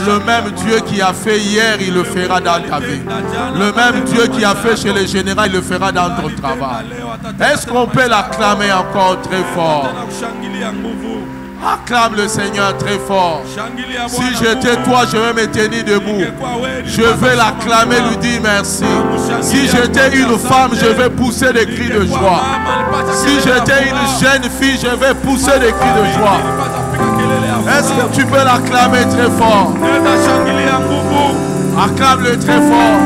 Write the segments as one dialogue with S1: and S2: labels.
S1: Le même Dieu qui a fait hier, il le fera dans ta vie. Le même Dieu qui a fait chez les généraux, il le fera dans ton travail. Est-ce qu'on peut l'acclamer encore très fort? Acclame le Seigneur très fort. Si j'étais toi, je vais me tenir debout. Je vais l'acclamer, lui dire merci. Si j'étais une femme, je vais pousser des cris de joie. Si j'étais une jeune fille, je vais pousser des cris de joie. Est-ce que tu peux l'acclamer très fort? Acclame-le très fort.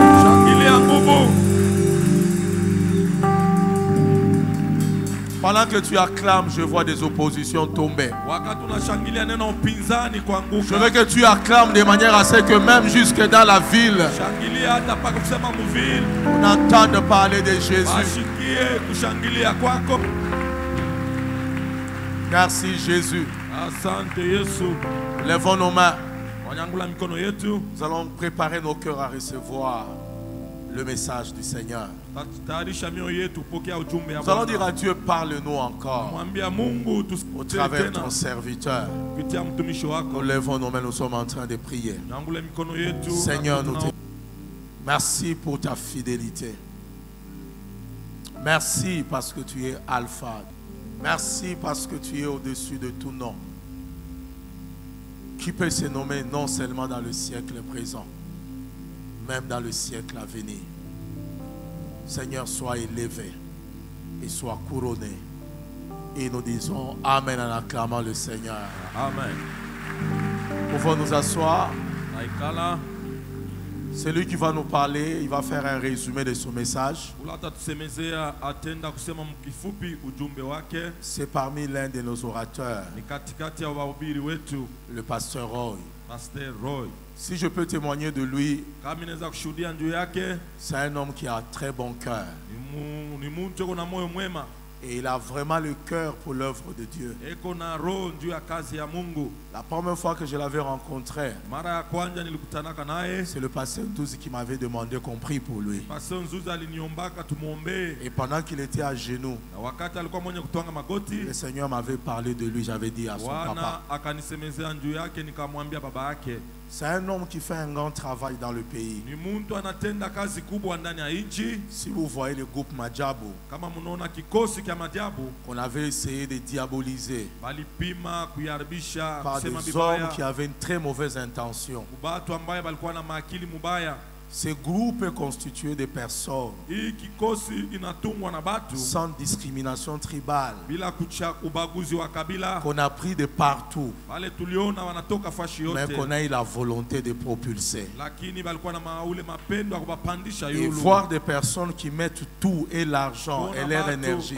S1: Pendant que tu acclames, je vois des oppositions tomber. Je veux que tu acclames de manière à ce que même jusque dans la ville, on entende parler de Jésus. Merci Jésus. Lèvons nos mains. Nous allons préparer nos cœurs à recevoir le message du Seigneur. Nous allons dire à Dieu, parle-nous encore au travers de ton serviteur. Nous lèvons nos mains, nous sommes en train de prier. Seigneur, nous te merci pour ta fidélité. Merci parce que tu es Alpha. Merci parce que tu es au-dessus de tout nom, qui peut se nommer non seulement dans le siècle présent, même dans le siècle à venir. Seigneur, sois élevé et sois couronné. Et nous disons Amen en acclamant le Seigneur. Amen. Pouvons nous asseoir. Celui qui va nous parler, il va faire un résumé de son message. C'est parmi l'un de nos orateurs, le pasteur Roy. Si je peux témoigner de lui, c'est un homme qui a un très bon cœur. Et il a vraiment le cœur pour l'œuvre de Dieu. La première fois que je l'avais rencontré, c'est le pasteur Nzuzi qui m'avait demandé qu'on prie pour lui. Et pendant qu'il était à genoux, le Seigneur m'avait parlé de lui, j'avais dit à son papa. C'est un homme qui fait un grand travail dans le pays. Si vous voyez le groupe Madjabu, qu'on avait essayé de diaboliser par des hommes qui avaient une très mauvaise intention. Ce groupe est constitué de personnes sans discrimination tribale, qu'on a pris de partout, mais qu'on a eu la volonté de propulser. Et voir des personnes qui mettent tout et l'argent et leur énergie,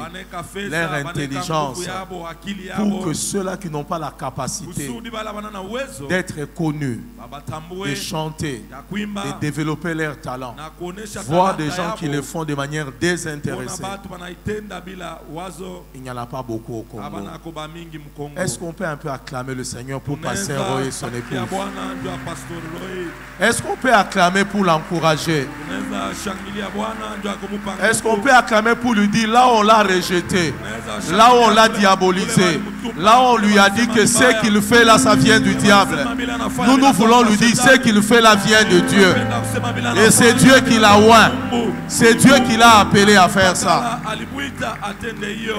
S1: leur intelligence, pour que ceux-là qui n'ont pas la capacité d'être connus, de chanter, de développer leur talent, voir des gens qui le font de manière désintéressée, il n'y en a pas beaucoup au Congo. Est-ce qu'on peut un peu acclamer le Seigneur pour passer Roy et son épouse? Est-ce qu'on peut acclamer pour l'encourager? Est-ce qu'on peut acclamer pour lui dire là où on l'a rejeté, là où on l'a diabolisé, là où on lui a dit que ce qu'il fait là ça vient du diable? Nous voulons lui dire ce qu'il fait là vient de Dieu. Et c'est Dieu qui l'a oint. C'est Dieu qui l'a appelé à faire ça.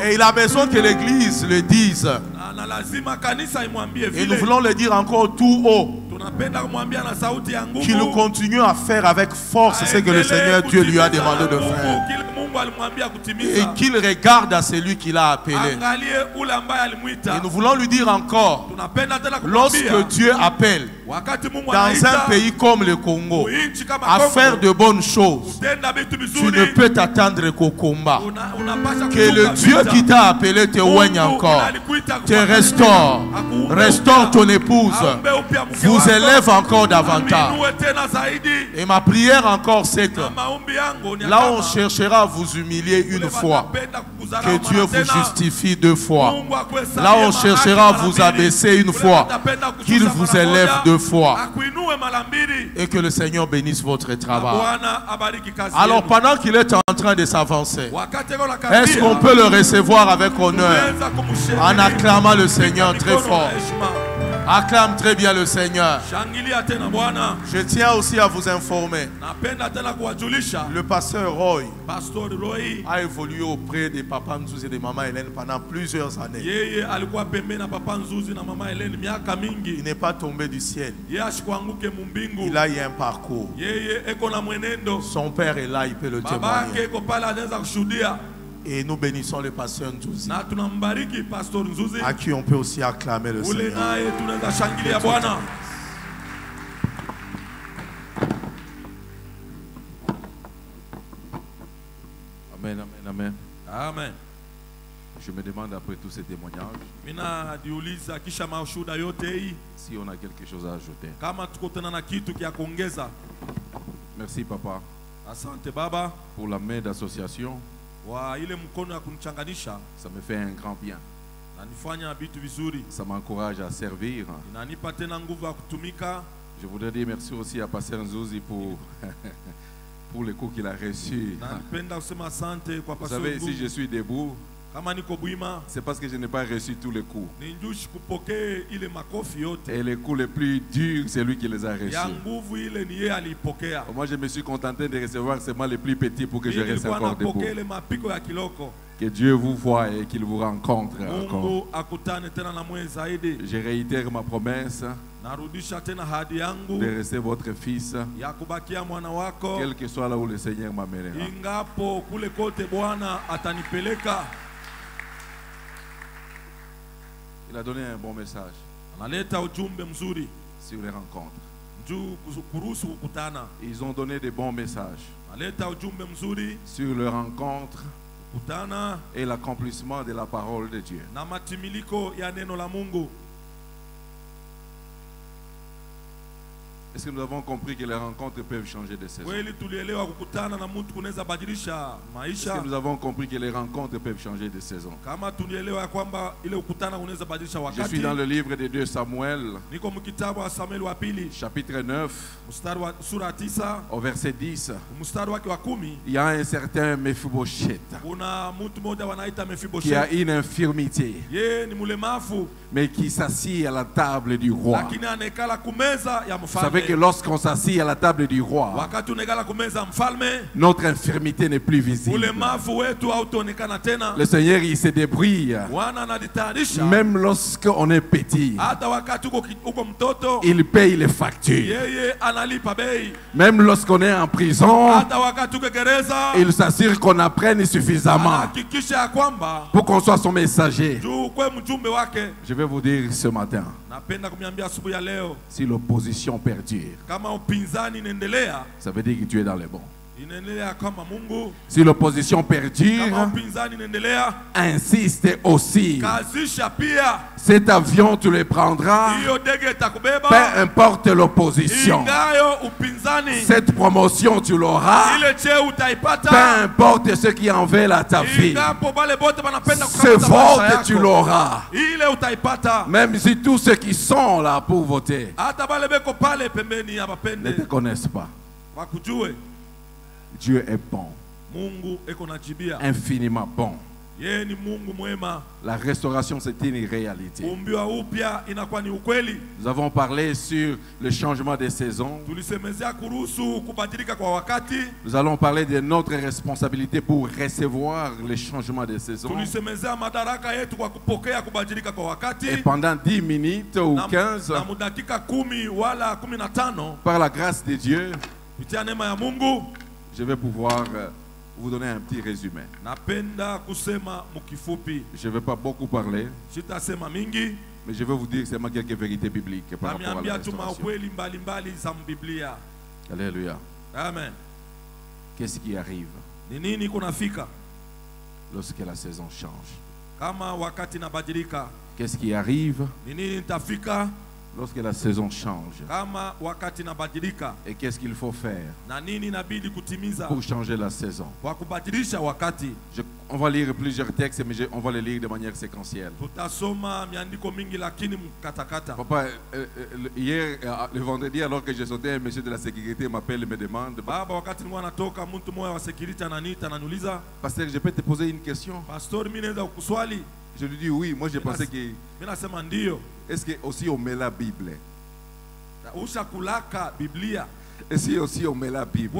S1: Et il a besoin que l'Église le dise. Et nous voulons le dire encore tout haut, qu'il continue à faire avec force ce que le Seigneur Dieu lui a demandé de faire. Et qu'il regarde à celui qui l'a appelé. Et nous voulons lui dire encore, lorsque Dieu appelle dans un pays comme le Congo à faire de bonnes choses, tu ne peux t'attendre qu'au combat. Que le Dieu qui t'a appelé te oigne encore, te restaure, restaure ton épouse, vous élève encore davantage. Et ma prière encore c'est que là on cherchera à vous humilier une fois, que Dieu vous justifie deux fois. Là on cherchera à vous abaisser une fois, qu'il vous élève deux fois. Et que le Seigneur bénisse votre travail. Alors pendant qu'il est en train de s'avancer, est-ce qu'on peut le recevoir avec honneur en acclamant le Seigneur très fort? Acclame très bien le Seigneur. Je tiens aussi à vous informer. Le pasteur Roy a évolué auprès des papas Nzuzi et de maman Hélène pendant plusieurs années. Il n'est pas tombé du ciel. Il a eu un parcours. Son père est là, il peut le témoigner. Et nous bénissons le pasteur Nzuzi, à qui on peut aussi acclamer le Seigneur.
S2: Amen, amen, amen. Amen. Je me demande après tous ces témoignages si on a quelque chose à ajouter. Merci papa pour la main d'association. Ça me fait un grand bien. Ça m'encourage à servir. Je voudrais dire merci aussi à Pasteur Nzuzi pour le coup qu'il a reçu. Vous savez, si je suis debout, c'est parce que je n'ai pas reçu tous les coups. Et les coups les plus durs, c'est lui qui les a reçus. Moi, je me suis contenté de recevoir seulement les plus petits pour que je reste encore debout. Que Dieu vous voie et qu'il vous rencontre encore. Je réitère ma promesse de rester votre fils, quel que soit là où le Seigneur m'amènera. Il a donné un bon message sur les rencontres. Ils ont donné des bons messages sur les rencontres et l'accomplissement de la parole de Dieu. Est-ce que nous avons compris que les rencontres peuvent changer de saison? Est-ce que nous avons compris que les rencontres peuvent changer de saison? Je suis dans le livre de 2 Samuel, chapitre 9, au verset 10. Il y a un certain Mephibosheth qui a une infirmité, mais qui s'assit à la table du roi. Vous savez que lorsqu'on s'assit à la table du roi, notre infirmité n'est plus visible. Le Seigneur, il se débrouille. Même lorsqu'on est petit, il paye les factures. Même lorsqu'on est en prison, il s'assure qu'on apprenne suffisamment pour qu'on soit son messager. Je vais vous dire ce matin, si l'opposition perdure, ça veut dire que tu es dans le bon. Si l'opposition perdure, insiste aussi. Cet avion, tu le prendras, peu importe l'opposition. Cette promotion, tu l'auras, peu importe ce qui en veut à ta vie. Ce vote, tu l'auras. Même si tous ceux qui sont là pour voter ne te connaissent pas. Dieu est bon, infiniment bon. La restauration, c'est une réalité. Nous avons parlé sur le changement des saisons. Nous allons parler de notre responsabilité pour recevoir le changement des saisons. Et pendant 10 minutes ou 15, par la grâce de Dieu, je vais pouvoir vous donner un petit résumé. Je ne vais pas beaucoup parler, mais je vais vous dire seulement quelques vérités bibliques par rapport à la restauration. Alléluia. Amen. Qu'est-ce qui arrive lorsque la saison change? Qu'est-ce qui arrive lorsque la saison change? Et qu'est-ce qu'il faut faire pour changer la saison? On va lire plusieurs textes, mais on va les lire de manière séquentielle. Papa, hier, le vendredi, alors que je sautais, un monsieur de la sécurité m'appelle et me demande, pasteur, je peux te poser une question? Je lui dis oui, moi j'ai pensé que... Est-ce que aussi on met la Bible? Est-ce que aussi on met la Bible?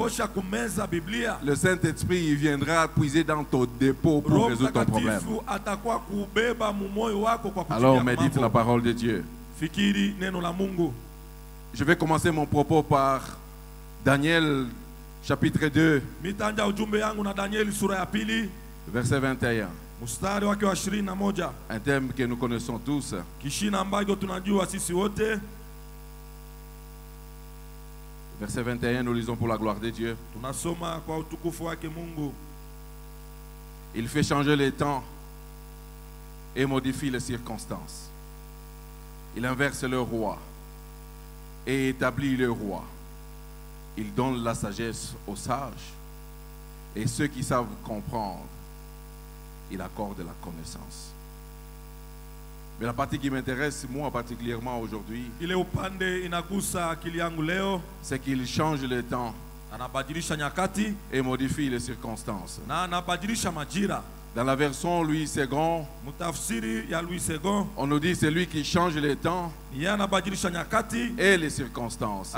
S2: Le Saint-Esprit il viendra puiser dans ton dépôt pour résoudre ton problème. Alors médite la parole de Dieu. Je vais commencer mon propos par Daniel chapitre 2, verset 21. Un thème que nous connaissons tous. Verset 21, nous lisons pour la gloire de Dieu. Il fait changer les temps et modifie les circonstances. Il inverse le roi et établit le roi. Il donne la sagesse aux sages et ceux qui savent comprendre, il accorde la connaissance. Mais la partie qui m'intéresse, moi particulièrement aujourd'hui, c'est qu'il change le temps et modifie les circonstances. Dans la version Louis II, on nous dit c'est lui qui change le temps et les circonstances.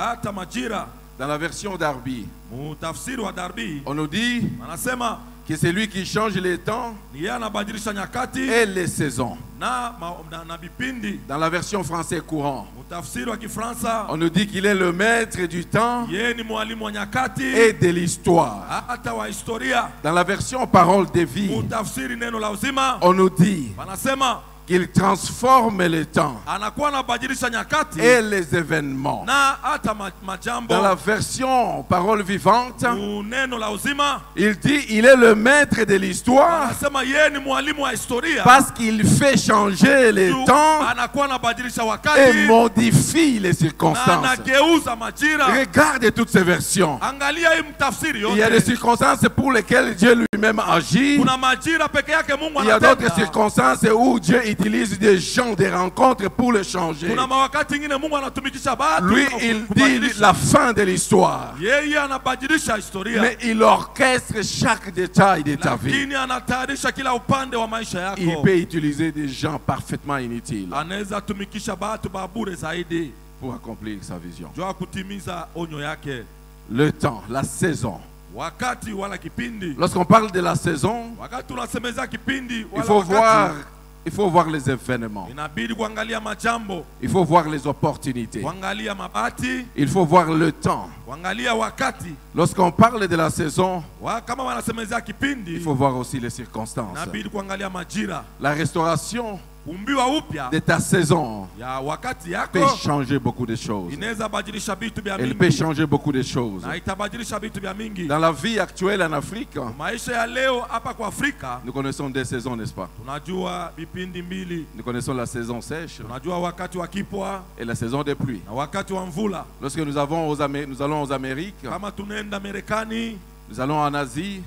S2: Dans la version Darby, on nous dit que c'est lui qui change les temps et les saisons. Dans la version français courant, on nous dit qu'il est le maître du temps et de l'histoire. Dans la version parole de vie, on nous dit qu'il transforme le temps et les événements. Dans la version parole vivante, il dit il est le maître de l'histoire parce qu'il fait changer les temps et modifie les circonstances. Regardez toutes ces versions. Il y a des circonstances pour lesquelles Dieu lui-même agit. Il y a d'autres circonstances où Dieu utilise des gens, des rencontres pour les changer. Lui, il dit la fin de l'histoire. Mais il orchestre chaque détail de ta vie. Il peut utiliser des gens parfaitement inutiles pour accomplir sa vision. Le temps, la saison. Lorsqu'on parle de la saison, il faut voir les événements. Il faut voir les opportunités. Il faut voir le temps. Lorsqu'on parle de la saison, il faut voir aussi les circonstances. La restauration de ta saison peut changer beaucoup de choses. Elle peut changer beaucoup de choses. Dans la vie actuelle en Afrique, nous connaissons des saisons, n'est-ce pas? Nous connaissons la saison sèche et la saison des pluies. Lorsque nous allons aux Amériques, nous allons en Asie,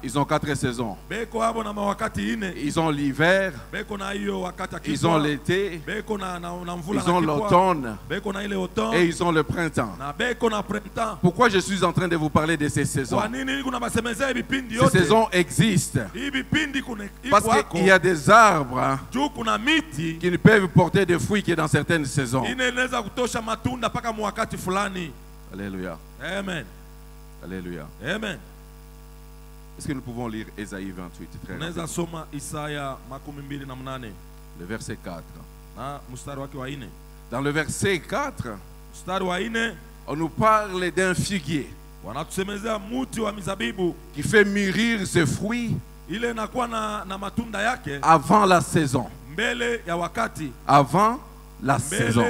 S2: ils ont 4 saisons. Ils ont l'hiver, ils ont l'été, ils ont l'automne et ils ont le printemps. Pourquoi je suis en train de vous parler de ces saisons? Ces saisons existent parce qu'il y a des arbres qui ne peuvent porter de fruits que dans certaines saisons. Alléluia.
S3: Amen.
S2: Alléluia.
S3: Amen.
S2: Est-ce que nous pouvons lire Ésaïe 28 très rapidement? Le verset 4. Dans le verset 4, on nous parle d'un figuier qui fait mûrir ses fruits avant la saison. Avant la saison.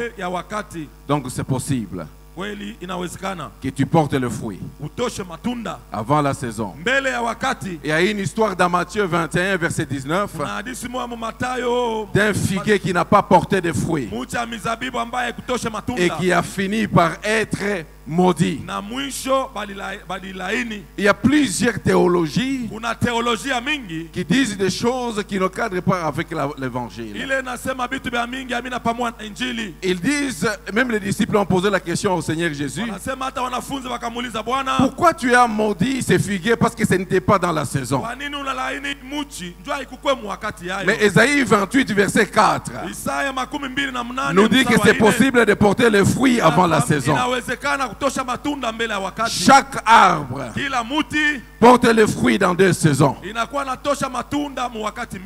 S2: Donc c'est possible que tu portes le fruit avant la saison. Il y a une histoire dans Matthieu 21 verset 19 d'un figuier qui n'a pas porté de fruits et qui a fini par être maudits. Il y a plusieurs théologies qui disent des choses qui ne cadrent pas avec l'évangile. Ils disent, même les disciples ont posé la question au Seigneur Jésus, pourquoi tu as maudit ces figuiers parce que ce n'était pas dans la saison? Mais Ésaïe 28 verset 4 nous dit que c'est possible de porter les fruits avant la saison. Chaque arbre porte les fruits dans 2 saisons.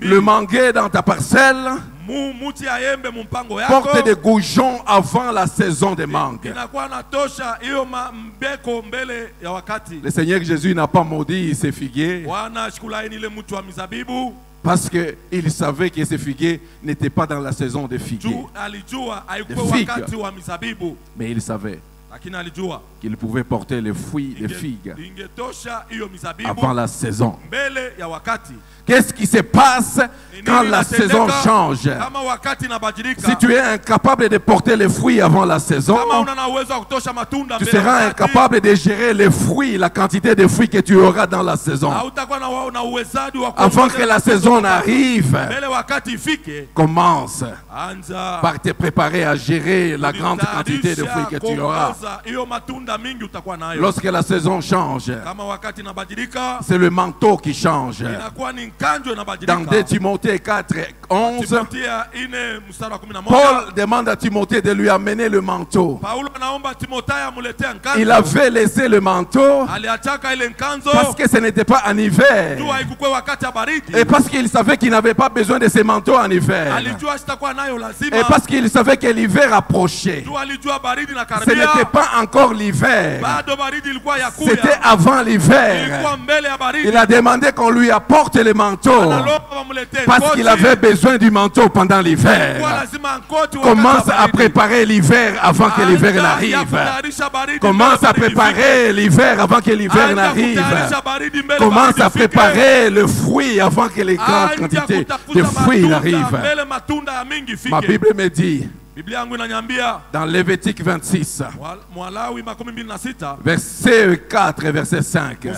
S2: Le manguier dans ta parcelle porte des goujons avant la saison des mangues. Le Seigneur Jésus n'a pas maudit ces figuiers parce qu'il savait que ces figuiers n'étaient pas dans la saison des figues. Mais il savait qu'il pouvait porter les fruits des figues avant la saison. Qu'est-ce qui se passe quand la saison change? Si tu es incapable de porter les fruits avant la saison, tu seras incapable de gérer les fruits, la quantité de fruits que tu auras dans la saison. Avant que la saison n'arrive, commence par te préparer à gérer la grande quantité de fruits que tu auras. Lorsque la saison change, c'est le manteau qui change. Dans 2 Timothée 4, 11, Paul demande à Timothée de lui amener le manteau. Il avait laissé le manteau parce que ce n'était pas en hiver. Et parce qu'il savait qu'il n'avait pas besoin de ce manteau en hiver. Et parce qu'il savait que l'hiver approchait. Ce n'était pas encore l'hiver. C'était avant l'hiver. Il a demandé qu'on lui apporte le manteau parce qu'il avait besoin du manteau pendant l'hiver. Commence à préparer l'hiver avant que l'hiver n'arrive. Commence à préparer l'hiver avant que l'hiver n'arrive. Commence à préparer le fruit avant que les grandes quantités de fruits n'arrivent. Ma Bible me dit dans Lévitique 26, verset 4 et verset 5.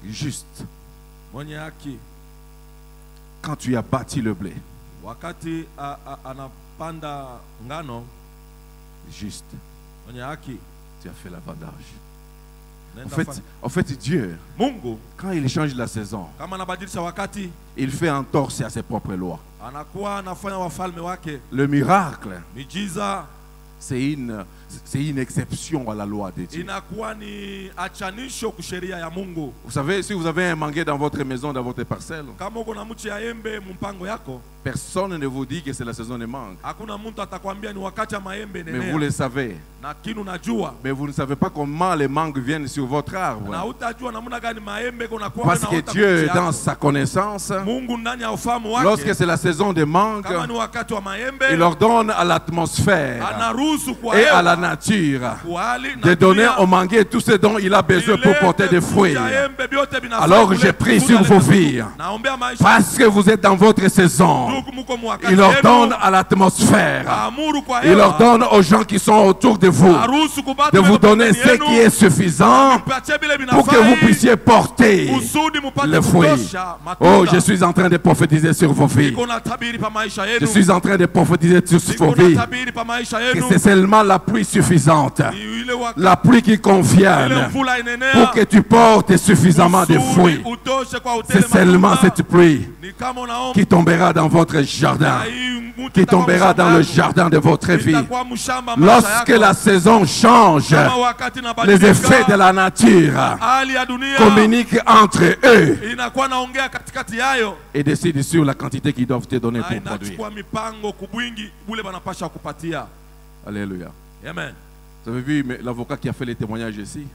S2: Juste. Quand tu as bâti le blé, juste. Tu as fait l'avandage. En fait, Dieu, quand il change la saison, il fait entorse à ses propres lois. Le miracle, c'est une exception à la loi de Dieu. Vous savez, si vous avez un manguier dans votre maison, dans votre parcelle, personne ne vous dit que c'est la saison des mangues. Mais vous le savez. Mais vous ne savez pas comment les mangues viennent sur votre arbre. Parce que Dieu, dans sa connaissance, lorsque c'est la saison des mangues, il ordonne à l'atmosphère et à la nature de donner au manguier tout ce dont il a besoin pour porter des fruits. Alors j'ai pris sur vos vies, parce que vous êtes dans votre saison, il ordonne à l'atmosphère, il ordonne aux gens qui sont autour de vous de vous donner ce qui est suffisant pour que vous puissiez porter le fruit. Oh, je suis en train de prophétiser sur vos vies. Je suis en train de prophétiser sur vos vies que c'est seulement la pluie suffisante, la pluie qui convienne pour que tu portes suffisamment de fruits. C'est seulement cette pluie qui tombera dans votre jardin, qui tombera dans le jardin de votre vie. Lorsque la saison change, les effets de la nature communiquent entre eux et décident sur la quantité qu'ils doivent te donner pour produire. Alléluia.
S3: Amen.
S2: Vous avez vu l'avocat qui a fait les témoignages ici?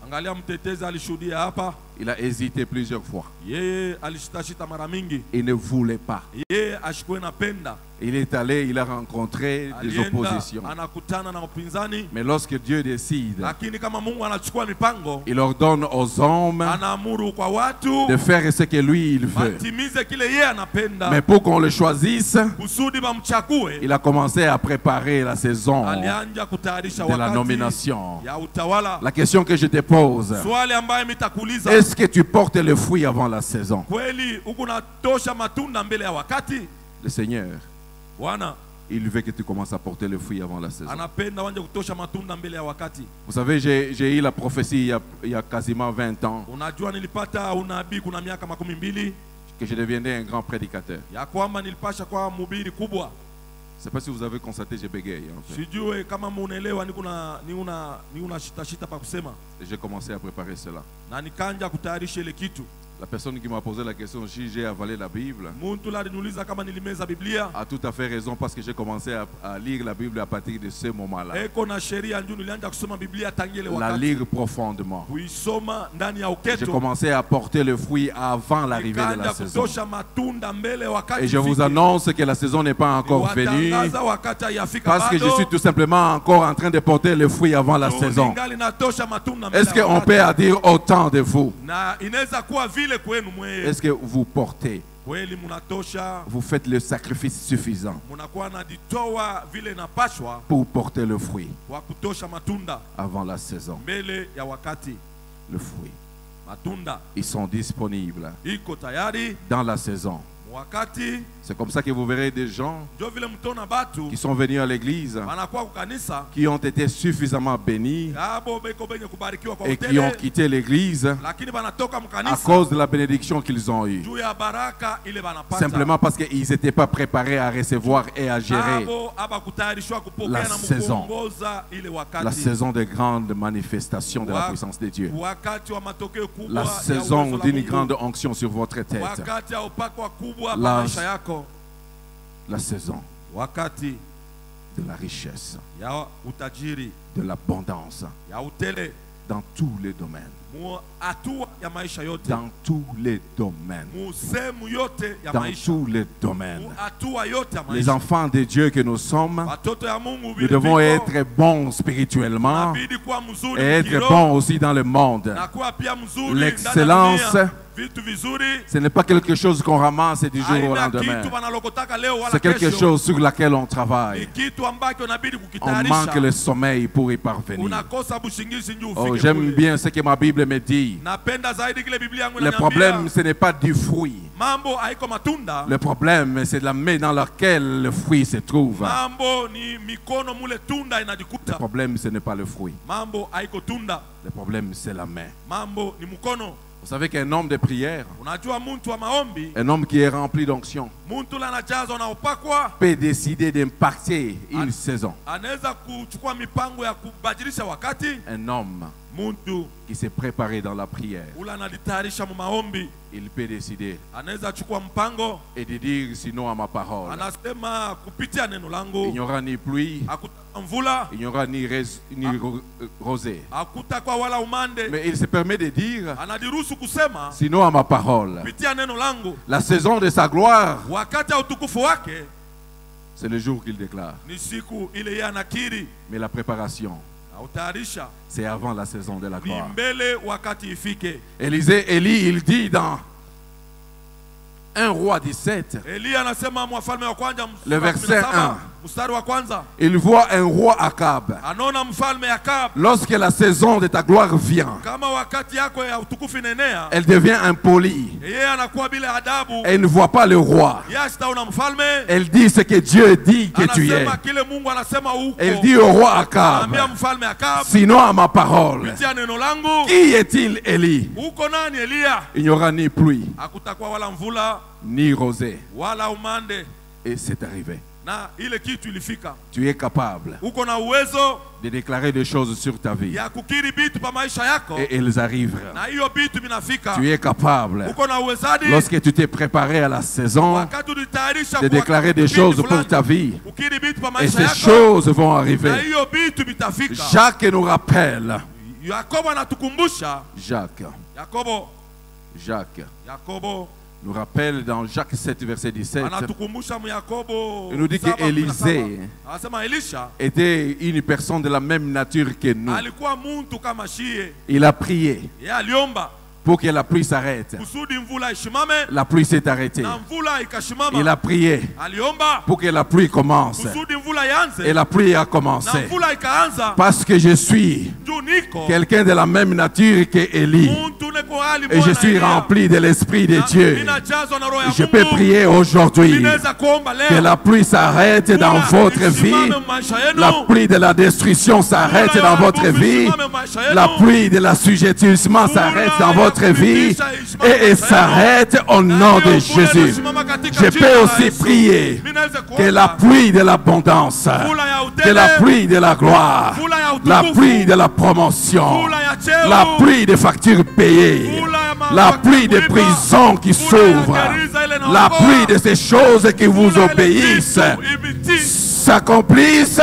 S2: Il a hésité plusieurs fois.
S1: Yeye alishitashita mara mingi.
S2: Il ne voulait pas.
S1: Yeye ashikuwe napenda.
S2: Il est allé, il a rencontré des oppositions.
S1: Anakutana na upinzani.
S2: Mais lorsque Dieu décide,
S1: Lakini kama Mungu anachukua mipango,
S2: il ordonne aux hommes
S1: anaamuru kwa watu
S2: de faire ce que lui il veut.
S1: Matimize kile yeye anapenda.
S2: Mais pour qu'on le choisisse,
S1: kusudi bamchague,
S2: il a commencé à préparer la saison
S1: alianja kutayarisha
S2: de la
S1: wakati
S2: nomination.
S1: ya utawala.
S2: La question que je te pose,
S1: Swali ambaye mitakuuliza,
S2: est-ce que tu portes le fruit avant la saison?
S1: kweli uko natosha matunda mbele ya wakati?
S2: Le Seigneur,
S1: Bwana
S2: il veut que tu commences à porter le fruit avant la saison.
S1: anapenda wanje kutosha matunda mbele ya wakati.
S2: Vous savez, j'ai eu la prophétie il y a quasiment 20 ans
S1: Unajua nilipata unabii kuna miaka 12
S2: que je deviendrais un grand prédicateur.
S1: ya kwamba nilipasha kwa mhubiri kubwa.
S2: Je ne sais pas si vous avez constaté, je bégaye. En fait.
S1: Sijue kama munaelewa ni una shita pa kusema.
S2: Et j'ai commencé à préparer cela.
S1: Na nikanja kutayarisha ile kitu.
S2: La personne qui m'a posé la question si j'ai avalé la Bible
S1: Muntu la niuliza kama nilimeza Biblia.
S2: a tout à fait raison parce que j'ai commencé à lire la Bible à partir de ce moment-là.
S1: Eko na sheria ndio nilianza kusoma Biblia tangiele
S2: La
S1: wakati.
S2: lire profondément.
S1: Kuisoma ndani ya
S2: J'ai
S1: uketo.
S2: commencé à porter le fruit avant l'arrivée de la
S1: Nikanja
S2: saison.
S1: kutosha matunda mbele wakati.
S2: Et je vous
S1: ifike.
S2: annonce que la saison n'est pas encore venue
S1: Watangaza wakati hayafika
S2: parce que je
S1: bado.
S2: suis tout simplement encore en train de porter le fruit avant la saison.
S1: Ningali natosha matunda mbele
S2: Est-ce
S1: ya
S2: qu'on
S1: wakati.
S2: peut dire autant de vous?
S1: Na inaweza kuwa vile kwenu mwe.
S2: Est-ce que vous portez,
S1: Kweli munatosha,
S2: vous faites le sacrifice suffisant
S1: munakuwa naditoa vile napashwa
S2: pour porter le fruit
S1: kwa kutosha matunda
S2: avant la saison?
S1: mbele ya wakati.
S2: Le fruit.
S1: Matunda
S2: Ils sont disponibles
S1: iko tayari
S2: dans la saison.
S1: wakati.
S2: C'est comme ça que vous verrez des gens
S1: Ndio vile mtona batu
S2: qui sont venus à l'église,
S1: wanakuwa kukanisa
S2: qui ont été suffisamment bénis
S1: abo beko benye kubarikiwa kwa
S2: et qui ont
S1: utele,
S2: quitté l'église
S1: lakini banatoka
S2: à
S1: mkanisa
S2: cause de la bénédiction qu'ils ont eue.
S1: juu ya baraka ile banapata.
S2: Simplement parce qu'ils n'étaient pas préparés à recevoir et à gérer
S1: Abo abakutayarishwa kupokea
S2: la
S1: na
S2: saison.
S1: kuongoza ile wakati.
S2: la saison de grandes manifestations de la puissance de Dieu.
S1: Wakati wa matokeo kubwa
S2: La
S1: ya
S2: saison
S1: uwezo la
S2: d'une
S1: Mungu.
S2: grande onction sur votre tête.
S1: Wakati ya upako kubwa
S2: La-
S1: pa maisha yako.
S2: La saison
S1: Wakati
S2: de la richesse,
S1: ya utajiri,
S2: de l'abondance
S1: ya utele,
S2: dans tous les domaines.
S1: mu hatua ya maisha yote,
S2: Dans tous les domaines.
S1: mu sehemu yote ya
S2: Dans
S1: maisha,
S2: tous les
S1: mu
S2: domaines.
S1: hatua yote ya
S2: Les
S1: maisha.
S2: enfants de Dieu que nous sommes,
S1: Watoto ya Mungu
S2: nous
S1: vile
S2: devons
S1: viko,
S2: être bons spirituellement
S1: inabidi kuwa mzuri
S2: et être
S1: kiroho,
S2: bons aussi dans le monde.
S1: na kuwa pia mzuri
S2: L'excellence,
S1: ndani ya dunia. Vitu vizuri
S2: ce n'est pas quelque chose qu'on ramasse du jour au
S1: haina
S2: lendemain.
S1: kitu wanalokotaka leo wala
S2: C'est quelque
S1: kesho.
S2: chose sur laquelle on
S1: Ni
S2: travaille.
S1: kitu ambacho inabidi
S2: On manque
S1: kukitayarisha.
S2: le sommeil pour y parvenir.
S1: Unakosa bushingizi ndio
S2: Oh,
S1: ufike
S2: j'aime
S1: kule.
S2: bien ce que ma Bible me dit.
S1: Napenda zaidi kile Biblia yangu
S2: Le
S1: inaniambia.
S2: problème, ce n'est pas du fruit.
S1: Mambo haiko matunda.
S2: Le problème, c'est la main dans laquelle le fruit se trouve.
S1: Mambo ni mikono mule tunda
S2: Le
S1: inajikuta.
S2: problème, ce n'est pas le fruit.
S1: Mambo haiko tunda.
S2: Le problème, c'est la main.
S1: Mambo ni mkono.
S2: Vous savez qu'un homme de prière,
S1: Unajua muntu wa maombi,
S2: un homme qui est rempli d'onction,
S1: muntu la anajazwa na upakwa,
S2: peut décider d'impacter une saison.
S1: anaweza kuchukua mipango ya kubadilisha wakati.
S2: Un homme
S1: Muntu
S2: qui s'est préparé dans la prière,
S1: ula anajitayarisha mu maombi,
S2: il peut décider
S1: anaweza chukua mpango,
S2: et de dire sinon à ma parole.
S1: anasema kupitia neno
S2: Il
S1: langu
S2: n'y aura ni pluie,
S1: hakutakuwa mvula,
S2: il n'y aura ni rosée.
S1: hakutakuwa wala umande.
S2: Mais il se permet de dire
S1: Anadiruhusu kusema
S2: sinon à ma parole.
S1: kupitia neno langu,
S2: La saison de sa gloire,
S1: wakati wa utukufu wake
S2: c'est le jour qu'il déclare.
S1: ni siku ile yeye anakiri
S2: Mais la préparation,
S1: na utayarisha
S2: c'est avant la saison de la
S1: ni
S2: gloire.
S1: mbele wakati ifike.
S2: Élie, il dit dans 1 Roi 17,
S1: Elia anasema Wafalme wa kwanza
S2: Le verset 1.
S1: mstari wa kwanza,
S2: il voit un roi Akab.
S1: anaona mfalme Akab,
S2: Lorsque la saison de ta gloire vient,
S1: kama wakati yako ya utukufu inenea,
S2: elle devient impolie.
S1: yeye anakuwa bila adabu,
S2: Elle ne voit pas le roi.
S1: yeye asitaona mfalme,
S2: Elle dit ce que Dieu dit que tu es.
S1: anasema kile Mungu anasema huko.
S2: Elle dit au roi Akab,
S1: Anambia mfalme Akab,
S2: sinon à ma parole.
S1: kupitia neno langu,
S2: Qui est-il, Élie?
S1: huko nani Elia?
S2: Il n'y aura ni pluie,
S1: Hakutakuwa wala mvula
S2: ni rosée.
S1: wala umande,
S2: Et c'est arrivé.
S1: na ile kitu ilifika.
S2: Tu es capable
S1: Uko na uwezo
S2: de déclarer des choses sur ta vie.
S1: ya kukiri bitu pa maisha yako,
S2: Et elles arriveront.
S1: na hiyo bitu binafika.
S2: Tu es capable,
S1: Uko na uwezadi
S2: lorsque tu t'es préparé à la saison,
S1: wakati ulitayarisha
S2: de déclarer des choses pour ta vie.
S1: kukiri bitu pa
S2: Et
S1: maisha
S2: ces
S1: yako,
S2: choses vont
S1: na
S2: arriver.
S1: hiyo bitu bitafika.
S2: Jacques nous rappelle.
S1: Yakobo anatukumbusha,
S2: Jacques,
S1: Yakobo
S2: Jacques nous rappelle dans Jacques 7, verset 17, il nous dit qu'Élisée était une personne de la même nature que nous. Il a prié pour que la pluie s'arrête. La pluie s'est arrêtée. Il a prié pour que la pluie commence. Et la pluie a commencé. Parce que je suis quelqu'un de la même nature qu'Élie. Et je suis rempli de l'Esprit de Dieu. Je peux prier aujourd'hui que la pluie s'arrête dans votre vie. La pluie de la destruction s'arrête dans votre vie. La pluie de l'assujettissement s'arrête dans votre vie et s'arrête au nom de Jésus. Je peux aussi prier que la pluie de l'abondance, que la pluie de la gloire, la pluie de la promotion, la pluie des factures payées, la pluie des prisons qui s'ouvrent, la pluie de ces choses qui vous obéissent s'accomplissent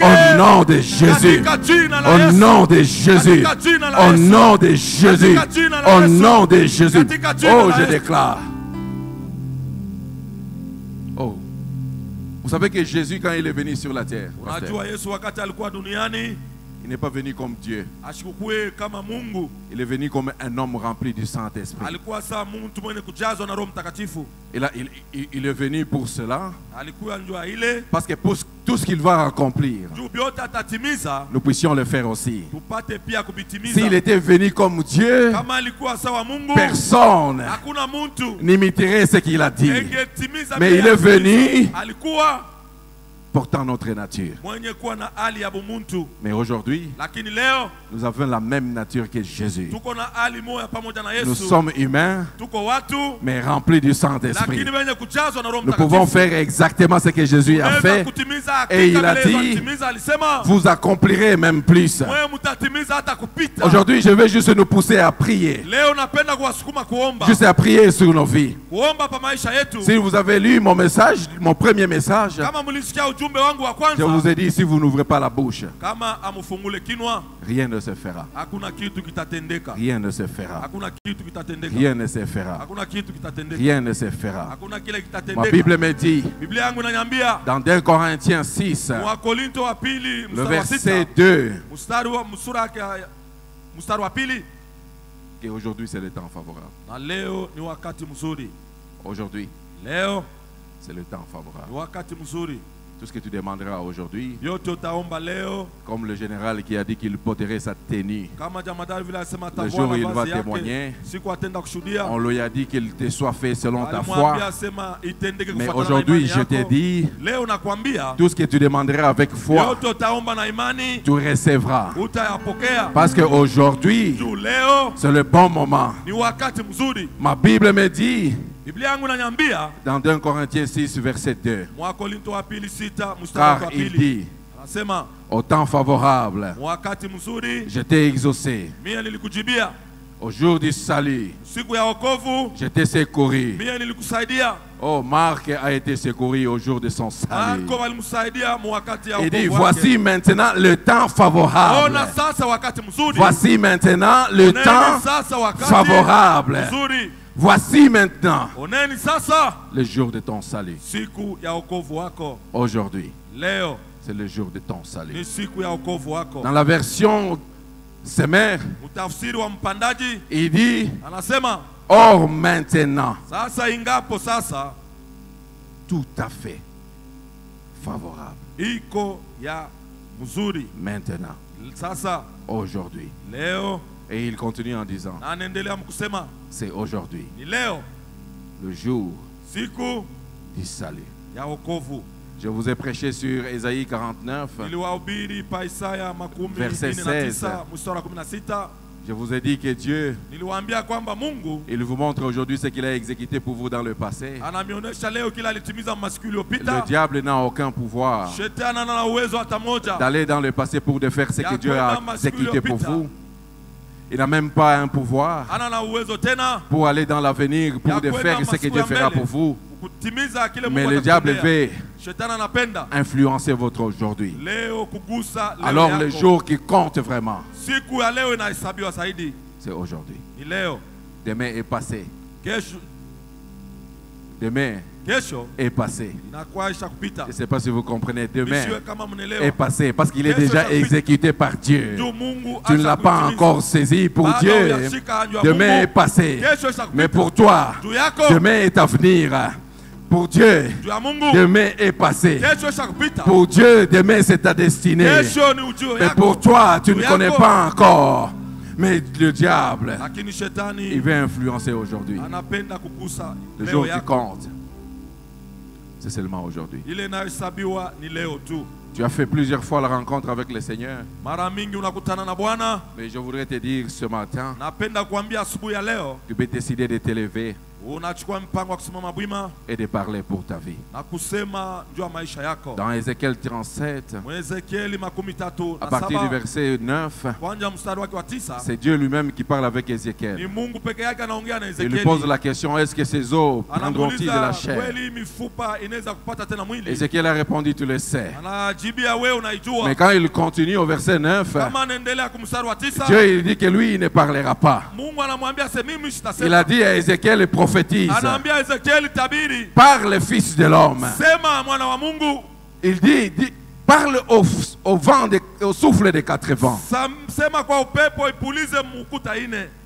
S2: au nom de Jésus, au nom de Jésus, au nom de Jésus, au nom de Jésus. Oh, je déclare. Oh, vous savez que Jésus, quand il est venu sur la terre, il n'est pas venu comme Dieu. Il est venu comme un homme rempli du Saint-Esprit. Il est venu pour cela. Parce que pour tout ce qu'il va accomplir, nous puissions le faire aussi. S'il était venu comme Dieu, personne n'imiterait ce qu'il a dit. Mais il est venu portant notre nature. Mais aujourd'hui, nous avons la même nature que Jésus. Nous sommes humains, mais remplis du Saint-Esprit. Nous pouvons faire exactement ce que Jésus a fait. Et il a dit, vous accomplirez même plus. Aujourd'hui, je vais juste nous pousser à prier. Juste à prier sur nos vies. Si vous avez lu mon message, mon premier message, je vous ai dit, si vous n'ouvrez pas la bouche, rien ne se fera. Rien ne se fera. Rien ne se fera. Rien ne se fera. Ma Bible me dit, dans 2 Corinthiens 6, le verset 2, qu'aujourd'hui c'est le temps favorable. Aujourd'hui, c'est le temps favorable. Tout ce que tu demanderas aujourd'hui, comme le général qui a dit qu'il porterait sa tenue, le jour où il va témoigner, on lui a dit qu'il te soit fait selon ta foi. Mais aujourd'hui, je te dis, tout ce que tu demanderas avec foi, tu recevras. Parce qu'aujourd'hui, c'est le bon moment. Ma Bible me dit, dans 2 Corinthiens 6, verset 2, car il dit, au temps favorable, je t'ai exaucé. Au jour du salut, je t'ai secouru. Oh, Marc a été secouru au jour de son salut. Il dit, voici maintenant le temps favorable. Voici maintenant le temps favorable. Voici maintenant le jour de ton salut. Aujourd'hui, c'est le jour de ton salut. Dans la version Semer, il dit, or maintenant, tout à fait favorable. Maintenant, aujourd'hui. Et il continue en disant, c'est aujourd'hui le jour du salut. Je vous ai prêché sur Ésaïe 49, verset 16. Je vous ai dit que Dieu, il vous montre aujourd'hui ce qu'il a exécuté pour vous dans le passé. Le diable n'a aucun pouvoir d'aller dans le passé pour faire ce que Dieu a exécuté pour vous. Il n'a même pas un pouvoir pour aller dans l'avenir pour faire ce que Dieu fera pour vous. Mais le diable veut influencer votre aujourd'hui. Alors le jour qui compte vraiment, c'est aujourd'hui. Demain est passé. Demain est passé. Je ne sais pas si vous comprenez. Demain est passé parce qu'il est déjà exécuté par Dieu. Tu ne l'as pas encore saisi. Pour Dieu, demain est passé. Mais pour toi, demain est à venir. Pour Dieu, demain est passé. Pour Dieu, demain c'est ta destinée. Mais pour toi, tu ne connais pas encore. Mais le diable, il veut influencer aujourd'hui. Le jour qui compte, c'est seulement aujourd'hui. Tu as fait plusieurs fois la rencontre avec le Seigneur. Mais je voudrais te dire ce matin, tu peux décider de t'élever et de parler pour ta vie. Dans Ézéchiel 37, à partir du verset 9, c'est Dieu lui-même qui parle avec Ézéchiel. Il lui pose la question, est-ce que ces os prendront-ils de la chair? Ézéchiel a répondu, tu le sais. Mais quand il continue au verset 9, Dieu il dit que lui il ne parlera pas. Il a dit à Ézéchiel, prophétise. Parle, fils de l'homme. Il dit parle au vent, au souffle des quatre vents.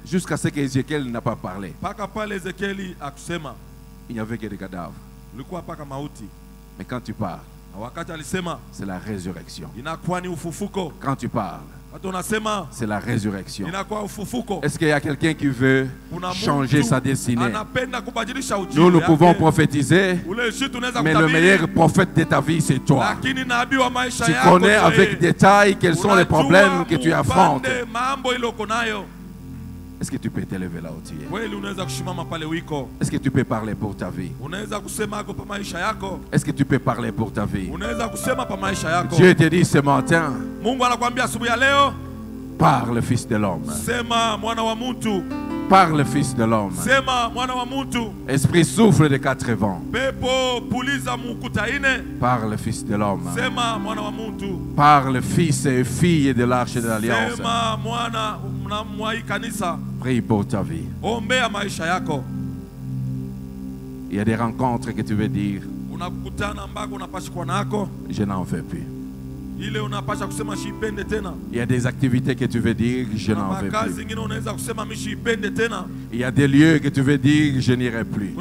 S2: Jusqu'à ce qu'Ézéchiel n'a pas parlé. Il n'y avait que des cadavres. Mais quand tu parles, c'est la résurrection. Quand tu parles, c'est la résurrection. Est-ce qu'il y a quelqu'un qui veut changer sa destinée? Nous pouvons prophétiser, mais le meilleur prophète de ta vie, c'est toi. Tu connais avec détail quels sont les problèmes que tu affrontes. Est-ce que tu peux t'élever là où tu es? Est-ce que tu peux parler pour ta vie? Est-ce que tu peux parler pour ta vie? Dieu te dit ce matin, parle, fils de l'homme. Parle, fils de l'homme. Esprit souffle des quatre vents. Parle, fils de l'homme. Parle, fils et fille de l'arche de l'alliance. Prie pour ta vie. Il y a des rencontres que tu veux dire, je n'en veux plus. Il y a des activités que tu veux dire, je n'en veux plus. Il y a des lieux que tu veux dire, je n'irai plus.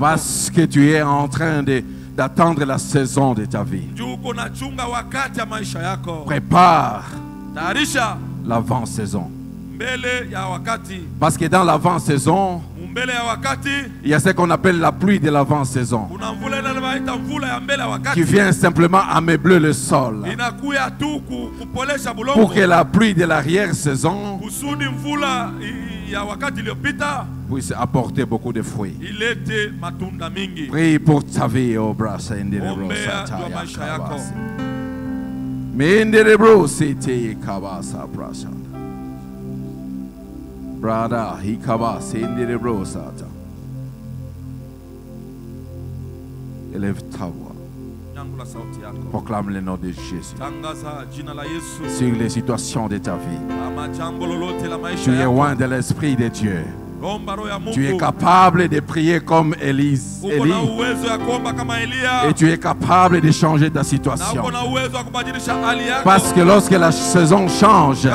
S2: Parce que tu es en train d'attendre la saison de ta vie. Prépare l'avant-saison. Parce que dans l'avant-saison, il y a ce qu'on appelle la pluie de l'avant-saison, qui vient simplement ameubler le sol pour que la pluie de l'arrière-saison puisse apporter beaucoup de fruits. Prie pour ta vie, oh brasa. Brada, élève ta voix. Proclame le nom de Jésus sur les situations de ta vie. Tu es loin de l'Esprit de Dieu. Tu es capable de prier comme Élie. Et tu es capable de changer ta situation. Parce que lorsque la saison change,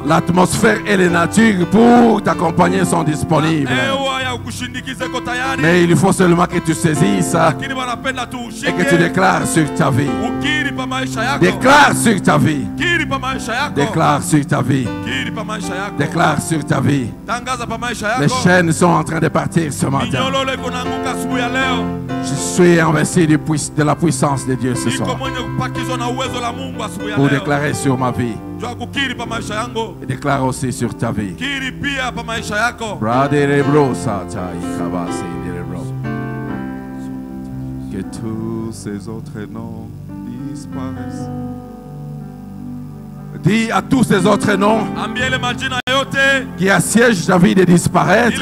S2: l'atmosphère et les natures pour t'accompagner sont disponibles. Mais il faut seulement que tu saisisses et que tu déclares sur ta vie. Déclare sur ta vie. Déclare sur ta vie. Déclare sur ta vie. Les chaînes sont en train de partir ce matin. Je suis investi de la puissance de Dieu ce soir pour déclarer sur ma vie et déclare aussi sur ta vie. Que tous ces autres noms disparaissent. Dis à tous ces autres noms qui assiègent ta vie de disparaître,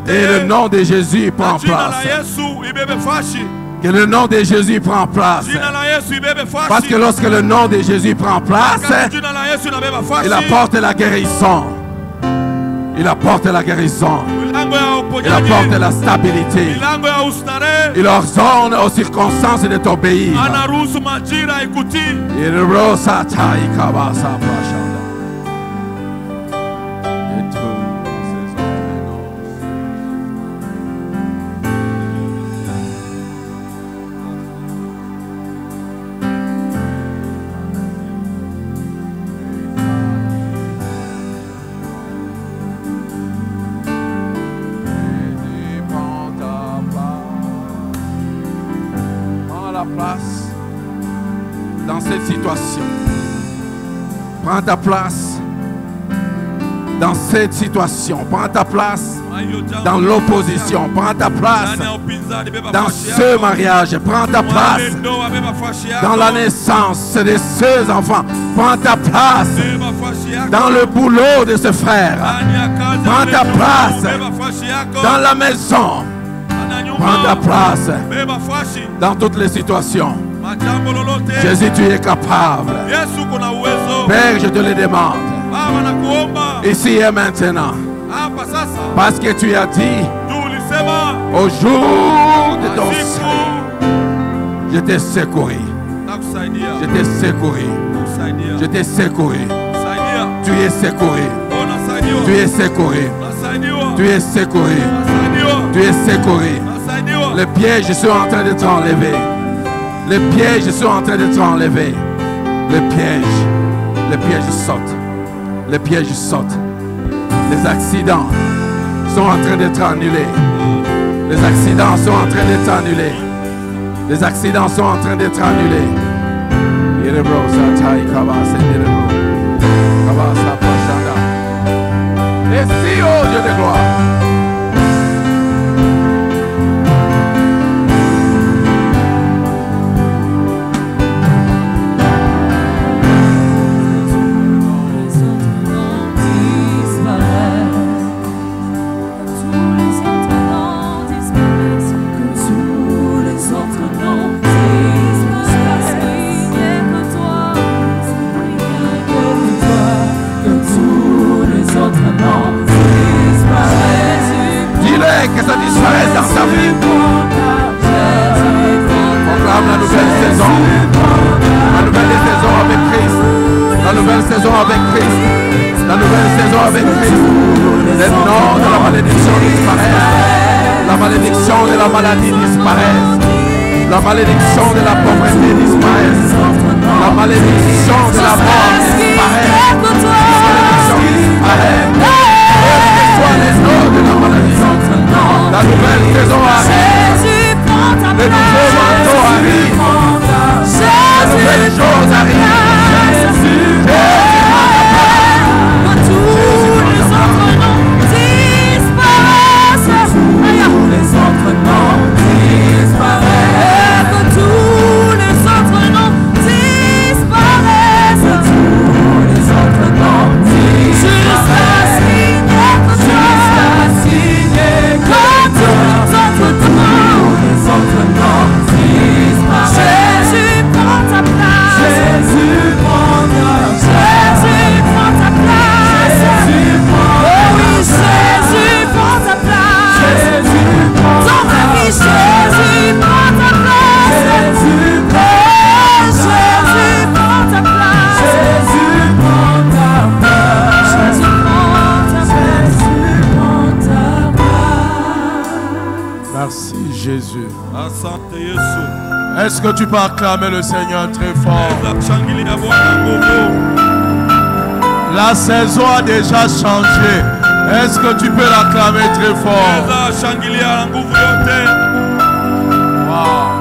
S2: et le nom de Jésus prend place. Que le nom de Jésus prend place. Parce que lorsque le nom de Jésus prend place, il apporte la guérison. Il apporte la guérison. Il apporte la stabilité. Il ordonne aux circonstances de t'obéir. Dans cette situation, prends ta place dans cette situation, prends ta place dans l'opposition, prends ta place dans ce mariage, prends ta place dans la naissance de ces enfants, prends ta place dans le boulot de ce frère, prends ta place dans la maison, prends ta place dans toutes les situations. Jésus, tu es capable. Père, je te le demande. Ici et maintenant. Parce que tu as dit au jour de ton salut, je t'ai secouru. Je t'ai secouru. Je t'ai secouru. Tu es secouru. Tu es secouru. Tu es secouru. Tu es secouru. Les pièges sont en train de t'enlever. Les pièges sont en train de t'enlever. Les pièges sautent. Les pièges sautent. Les accidents sont en train d'être annulés. Les accidents sont en train d'être annulés. Les accidents sont en train d'être annulés. Et si, oh Dieu de gloire. Que ça disparaisse dans ta vie. Proclame la nouvelle saison. La nouvelle saison avec Christ. La nouvelle saison avec Christ. La nouvelle saison avec Christ. Le nom de la malédiction disparaisse. La malédiction de la maladie disparaisse. La malédiction de la pauvreté disparaisse. La malédiction de la mort disparaisse. La malédiction disparaisse. Soit les noms de la malédiction. La nouvelle saison arrive. Le nouveau manteau arrive. Les nouvelles choses arrivent.
S3: Que tous les autres noms disparaissent. Tous les autres noms disparaissent. Que tous les autres noms disparaissent. Tous les autres noms disparaissent. Jésus prend ta place. Jésus prend ta place. Oh oui, Jésus prend ta place. Dans ta vie, Jésus prend ta place. Jésus prend ta place. Jésus prend ta place. Jésus prend ta place.
S1: Merci Jésus. Est-ce que tu peux acclamer le Seigneur très fort? La saison a déjà changé. Est-ce que tu peux l'acclamer très fort? Wow.